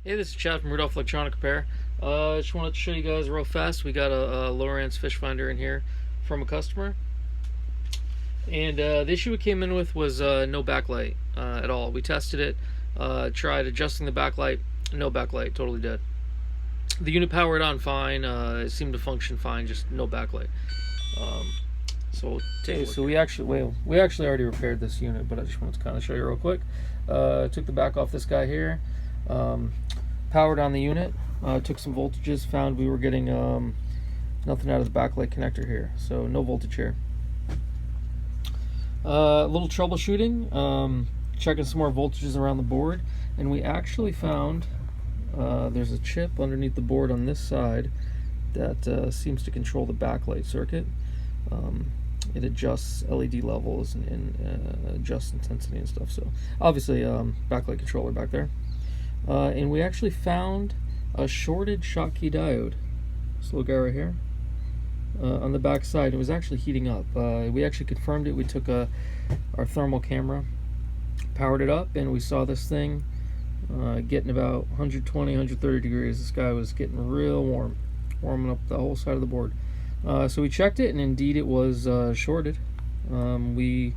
Hey, this is Chad from Rudolph Electronic Repair. Just wanted to show you guys real fast. We got a Lowrance Fish Finder in here from a customer. And the issue we came in with was no backlight at all. We tested it, tried adjusting the backlight, no backlight, totally dead. The unit powered on fine, it seemed to function fine, just no backlight. So we actually already repaired this unit, but I just wanted to kind of show you real quick. Took the back off this guy here. Powered on the unit, took some voltages, found we were getting nothing out of the backlight connector here, so no voltage here. A little troubleshooting, checking some more voltages around the board, and we actually found there's a chip underneath the board on this side that seems to control the backlight circuit. It adjusts LED levels and adjusts intensity and stuff, so obviously backlight controller back there. And we actually found a shorted Schottky diode, this little guy right here, on the back side. It was actually heating up. We actually confirmed it. We took our thermal camera, powered it up, and we saw this thing getting about 120, 130 degrees. This guy was getting real warm, warming up the whole side of the board. So we checked it, and indeed it was shorted. We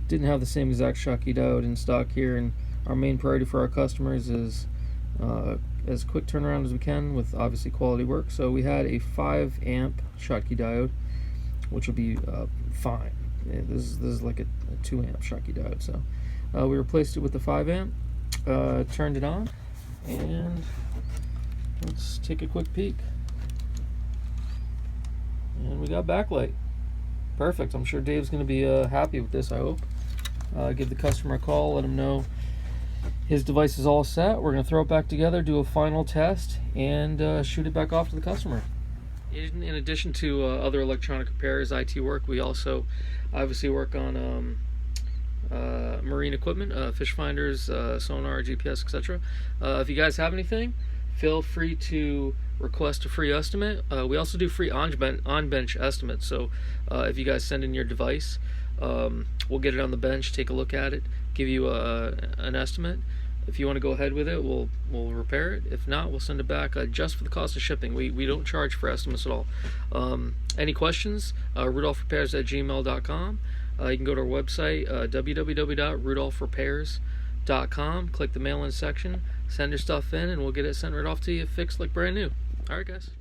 didn't have the same exact Schottky diode in stock here, and our main priority for our customers is as quick turnaround as we can with obviously quality work. So we had a 5 amp Schottky diode, which will be fine. Yeah, this is like a 2 amp Schottky diode. So we replaced it with the 5 amp, turned it on, and let's take a quick peek. And we got backlight. Perfect. I'm sure Dave's going to be happy with this, I hope. Give the customer a call, let him know his device is all set. We're going to throw it back together, do a final test, and shoot it back off to the customer. In addition to other electronic repairs, IT work, we also obviously work on marine equipment, fish finders, sonar, GPS, etc. If you guys have anything, feel free to request a free estimate. We also do free on-bench estimates, so if you guys send in your device, we'll get it on the bench, take a look at it, give you an estimate. If you want to go ahead with it, we'll repair it. If not, we'll send it back just for the cost of shipping. We don't charge for estimates at all. Any questions? rudolphrepairs@gmail.com. You can go to our website, www.rudolphrepairs.com. Click the mail-in section, send your stuff in, and we'll get it sent right off to you, fixed like brand new. All right, guys.